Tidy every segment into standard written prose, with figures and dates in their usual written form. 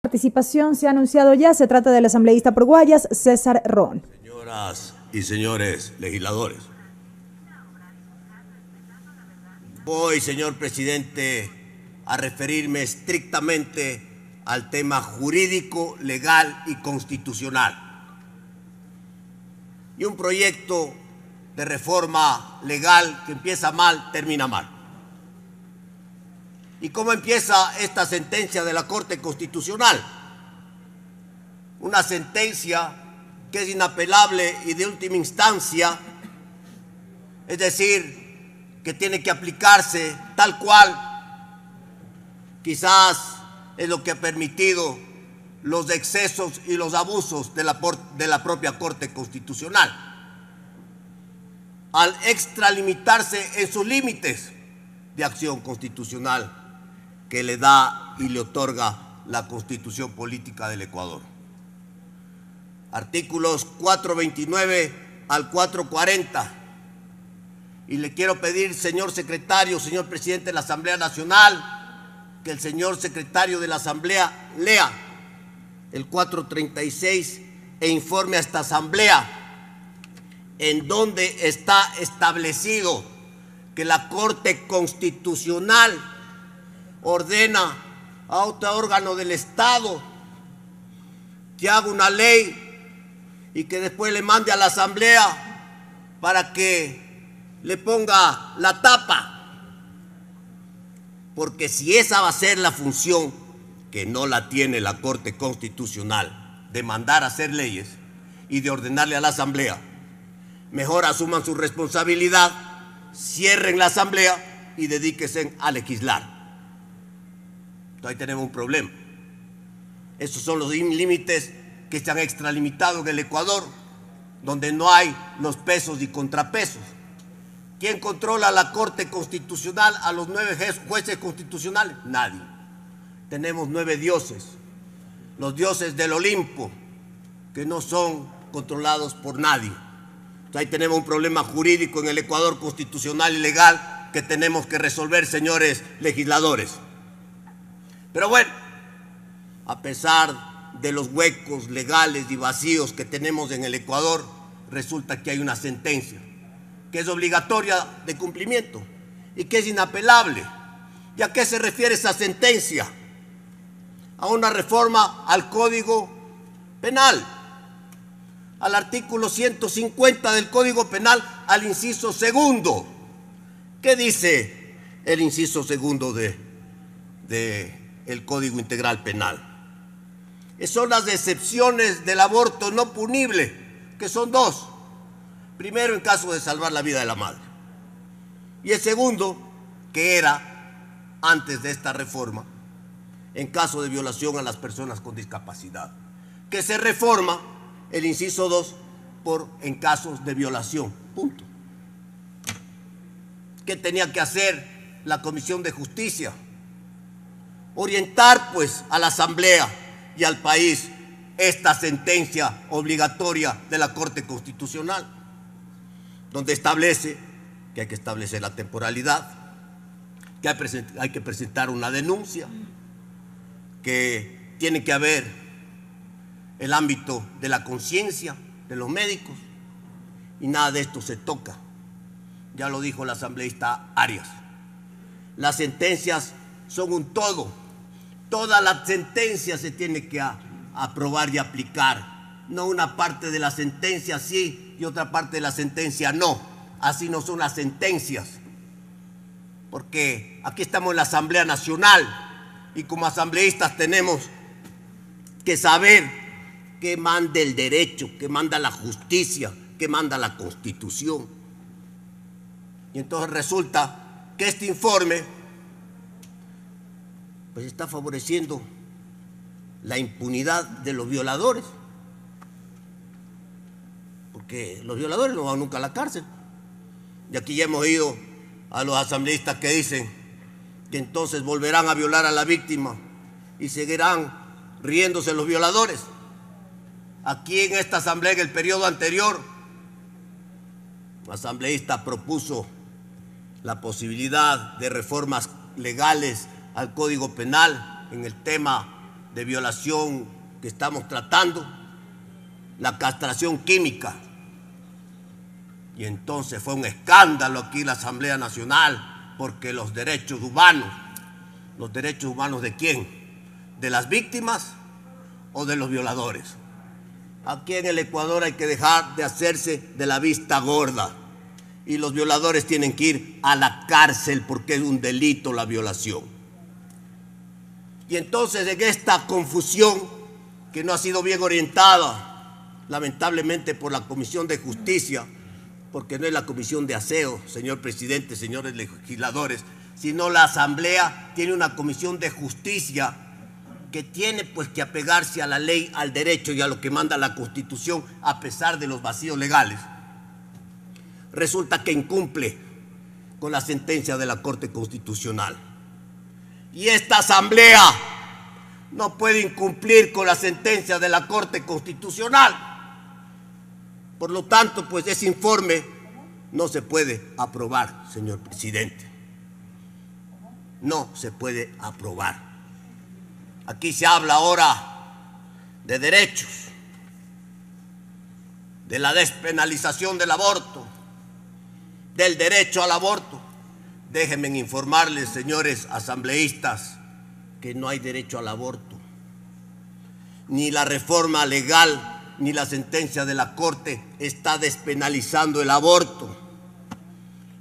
Participación se ha anunciado ya, se trata del asambleísta por Guayas, César Ron. Señoras y señores legisladores, voy, señor presidente, a referirme estrictamente al tema jurídico, legal y constitucional. Y un proyecto de reforma legal que empieza mal, termina mal. ¿Y cómo empieza esta sentencia de la Corte Constitucional? Una sentencia que es inapelable y de última instancia, es decir, que tiene que aplicarse tal cual. Quizás es lo que ha permitido los excesos y los abusos de la propia Corte Constitucional, al extralimitarse en sus límites de acción constitucional que le da y le otorga la Constitución Política del Ecuador. Artículos 429 al 440. Y le quiero pedir, señor secretario, señor presidente de la Asamblea Nacional, que el señor secretario de la Asamblea lea el 436 e informe a esta Asamblea en donde está establecido que la Corte Constitucional ordena a otro órgano del Estado que haga una ley y que después le mande a la Asamblea para que le ponga la tapa. Porque si esa va a ser la función, que no la tiene la Corte Constitucional, de mandar a hacer leyes y de ordenarle a la Asamblea, mejor asuman su responsabilidad, cierren la Asamblea y dedíquense a legislar. Entonces ahí tenemos un problema. Esos son los límites que se han extralimitado en el Ecuador, donde no hay los pesos y contrapesos. ¿Quién controla la Corte Constitucional, a los 9 jueces constitucionales? Nadie. Tenemos 9 dioses, los dioses del Olimpo, que no son controlados por nadie. Entonces ahí tenemos un problema jurídico en el Ecuador constitucional y legal que tenemos que resolver, señores legisladores. Pero bueno, a pesar de los huecos legales y vacíos que tenemos en el Ecuador, resulta que hay una sentencia que es obligatoria de cumplimiento y que es inapelable. ¿Y a qué se refiere esa sentencia? A una reforma al Código Penal, al artículo 150 del Código Penal, al inciso segundo. ¿Qué dice el inciso segundo del Código Integral Penal? Son las excepciones del aborto no punible, que son 2. Primero, en caso de salvar la vida de la madre. Y el segundo, que era antes de esta reforma, en caso de violación a las personas con discapacidad, que se reforma el inciso 2 en casos de violación. Punto. ¿Qué tenía que hacer la Comisión de Justicia? Orientar pues a la Asamblea y al país esta sentencia obligatoria de la Corte Constitucional, donde establece que hay que establecer la temporalidad, que hay que presentar una denuncia, que tiene que haber el ámbito de la conciencia de los médicos, y nada de esto se toca. Ya lo dijo el asambleísta Arias. Las sentencias son un todo. Toda la sentencia se tiene que aprobar y aplicar. No una parte de la sentencia sí y otra parte de la sentencia no. Así no son las sentencias. Porque aquí estamos en la Asamblea Nacional y como asambleístas tenemos que saber qué manda el derecho, qué manda la justicia, qué manda la Constitución. Y entonces resulta que este informe pues está favoreciendo la impunidad de los violadores, porque los violadores no van nunca a la cárcel. Y aquí ya hemos oído a los asambleístas que dicen que entonces volverán a violar a la víctima y seguirán riéndose los violadores. Aquí en esta asamblea, en el periodo anterior, un asambleísta propuso la posibilidad de reformas legales al Código Penal en el tema de violación que estamos tratando, la castración química. Y entonces fue un escándalo aquí en la Asamblea Nacional, porque los derechos humanos ¿de quién? ¿De las víctimas o de los violadores? Aquí en el Ecuador hay que dejar de hacerse de la vista gorda, y los violadores tienen que ir a la cárcel porque es un delito la violación. Y entonces en esta confusión que no ha sido bien orientada, lamentablemente por la Comisión de Justicia, porque no es la Comisión de Aseo, señor presidente, señores legisladores, sino la Asamblea tiene una Comisión de Justicia que tiene pues que apegarse a la ley, al derecho y a lo que manda la Constitución, a pesar de los vacíos legales. Resulta que incumple con la sentencia de la Corte Constitucional. Y esta Asamblea no puede incumplir con la sentencia de la Corte Constitucional. Por lo tanto, pues ese informe no se puede aprobar, señor presidente. No se puede aprobar. Aquí se habla ahora de derechos, de la despenalización del aborto, del derecho al aborto. Déjenme informarles, señores asambleístas, que no hay derecho al aborto. Ni la reforma legal ni la sentencia de la Corte está despenalizando el aborto.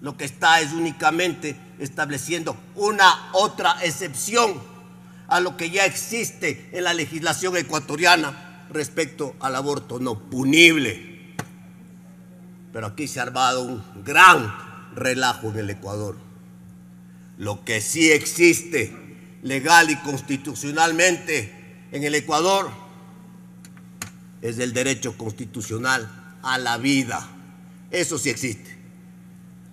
Lo que está es únicamente estableciendo una otra excepción a lo que ya existe en la legislación ecuatoriana respecto al aborto no punible. Pero aquí se ha armado un gran relajo en el Ecuador. Lo que sí existe legal y constitucionalmente en el Ecuador es el derecho constitucional a la vida. Eso sí existe.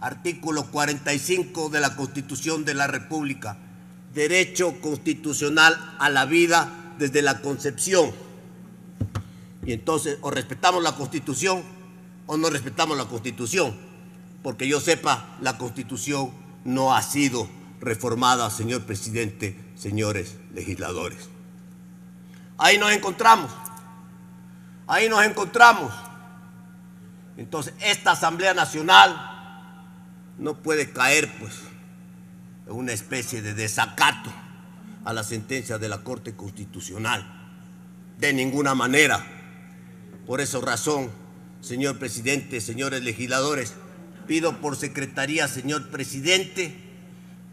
Artículo 45 de la Constitución de la República. Derecho constitucional a la vida desde la concepción. Y entonces, o respetamos la Constitución o no respetamos la Constitución. Porque yo sepa, la Constitución no ha sido reformada, señor presidente, señores legisladores. Ahí nos encontramos. Ahí nos encontramos. Entonces, esta Asamblea Nacional no puede caer, pues, en una especie de desacato a la sentencia de la Corte Constitucional. De ninguna manera. Por esa razón, señor presidente, señores legisladores, pido por secretaría, señor presidente,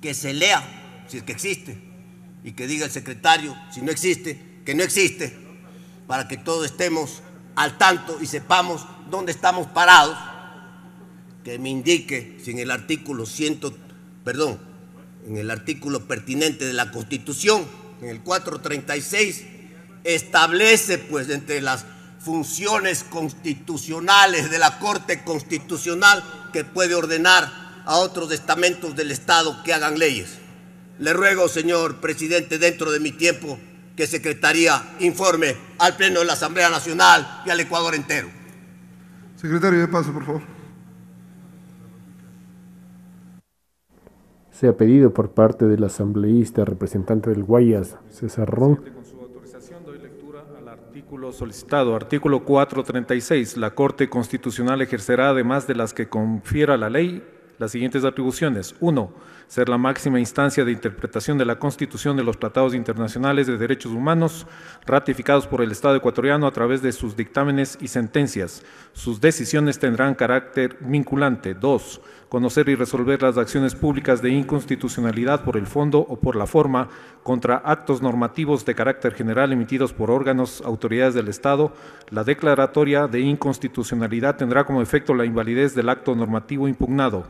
que se lea, si es que existe, y que diga el secretario, si no existe, que no existe, para que todos estemos al tanto y sepamos dónde estamos parados, que me indique si en el artículo en el artículo pertinente de la Constitución, en el 436, establece pues entre las funciones constitucionales de la Corte Constitucional que puede ordenar a otros estamentos del Estado que hagan leyes. Le ruego, señor presidente, dentro de mi tiempo, que Secretaría informe al Pleno de la Asamblea Nacional y al Ecuador entero. Secretario, de paso, por favor. Se ha pedido por parte del asambleísta representante del Guayas, César Ron. Con su autorización doy lectura al artículo solicitado. Artículo 436. La Corte Constitucional ejercerá, además de las que confiera la ley, las siguientes atribuciones. 1. Ser la máxima instancia de interpretación de la Constitución de los tratados internacionales de derechos humanos ratificados por el Estado ecuatoriano a través de sus dictámenes y sentencias. Sus decisiones tendrán carácter vinculante. 2. Conocer y resolver las acciones públicas de inconstitucionalidad por el fondo o por la forma contra actos normativos de carácter general emitidos por órganos, autoridades del Estado. La declaratoria de inconstitucionalidad tendrá como efecto la invalidez del acto normativo impugnado.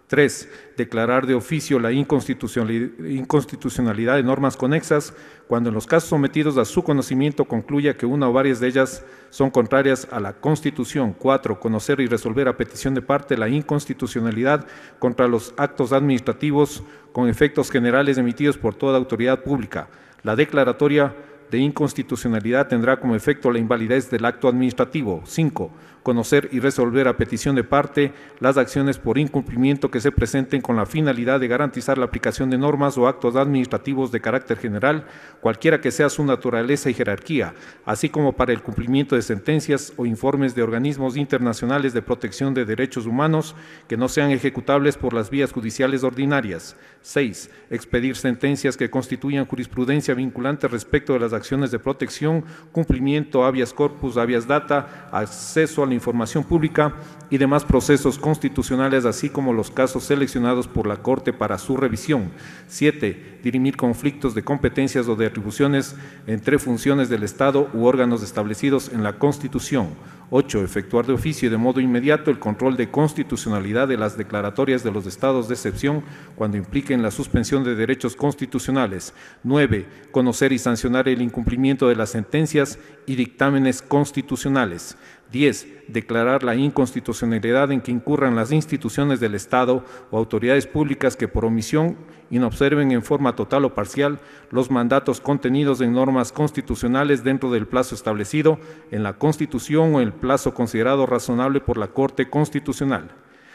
3. Declarar de oficio la inconstitucionalidad de normas conexas cuando en los casos sometidos a su conocimiento concluya que una o varias de ellas son contrarias a la Constitución. 4. Conocer y resolver a petición de parte la inconstitucionalidad contra los actos administrativos con efectos generales emitidos por toda autoridad pública. La declaratoria de inconstitucionalidad tendrá como efecto la invalidez del acto administrativo. 5. Conocer y resolver a petición de parte las acciones por incumplimiento que se presenten con la finalidad de garantizar la aplicación de normas o actos administrativos de carácter general, cualquiera que sea su naturaleza y jerarquía, así como para el cumplimiento de sentencias o informes de organismos internacionales de protección de derechos humanos que no sean ejecutables por las vías judiciales ordinarias. 6. Expedir sentencias que constituyan jurisprudencia vinculante respecto de las acciones de protección, cumplimiento, habeas corpus, habeas data, acceso a la información pública y demás procesos constitucionales, así como los casos seleccionados por la Corte para su revisión. 7. Dirimir conflictos de competencias o de atribuciones entre funciones del Estado u órganos establecidos en la Constitución. 8. Efectuar de oficio y de modo inmediato el control de constitucionalidad de las declaratorias de los estados de excepción cuando impliquen la suspensión de derechos constitucionales. 9. Conocer y sancionar el incumplimiento de las sentencias y dictámenes constitucionales. 10. Declarar la inconstitucionalidad en que incurran las instituciones del Estado o autoridades públicas que por omisión inobserven en forma total o parcial los mandatos contenidos en normas constitucionales dentro del plazo establecido en la Constitución o el plazo considerado razonable por la Corte Constitucional.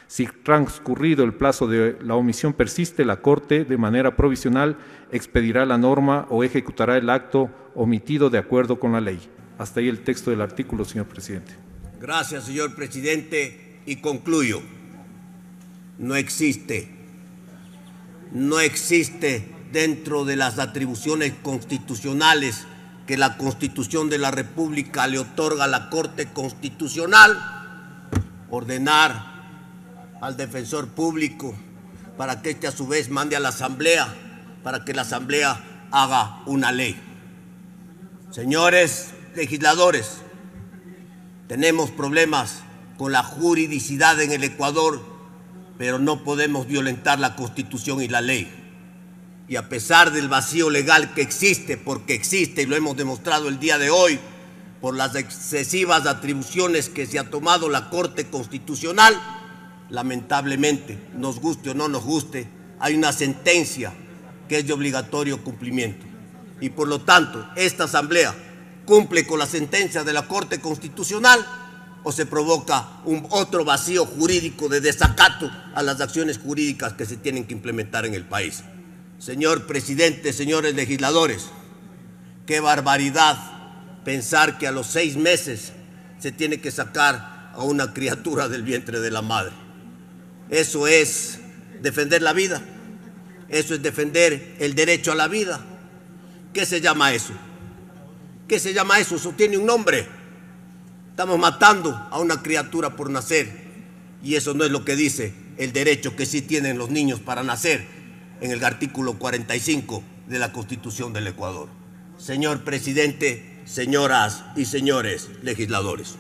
Si transcurrido el plazo de la omisión persiste, la Corte, de manera provisional, expedirá la norma o ejecutará el acto omitido de acuerdo con la ley. Hasta ahí el texto del artículo, señor presidente. Gracias, señor presidente, y concluyo. No existe dentro de las atribuciones constitucionales que la Constitución de la República le otorga a la Corte Constitucional ordenar al defensor público para que éste a su vez mande a la Asamblea para que la Asamblea haga una ley. Señores legisladores, tenemos problemas con la juridicidad en el Ecuador, pero no podemos violentar la Constitución y la ley. Y a pesar del vacío legal que existe, porque existe y lo hemos demostrado el día de hoy, por las excesivas atribuciones que se ha tomado la Corte Constitucional, lamentablemente, nos guste o no nos guste, hay una sentencia que es de obligatorio cumplimiento. Y por lo tanto, esta Asamblea cumple con la sentencia de la Corte Constitucional o se provoca otro vacío jurídico de desacato a las acciones jurídicas que se tienen que implementar en el país. Señor presidente, señores legisladores, qué barbaridad pensar que a los 6 meses se tiene que sacar a una criatura del vientre de la madre. Eso es defender la vida, eso es defender el derecho a la vida. ¿Qué se llama eso? ¿Qué se llama eso? Eso tiene un nombre. Estamos matando a una criatura por nacer y eso no es lo que dice el derecho que sí tienen los niños para nacer en el artículo 45 de la Constitución del Ecuador. Señor presidente, señoras y señores legisladores.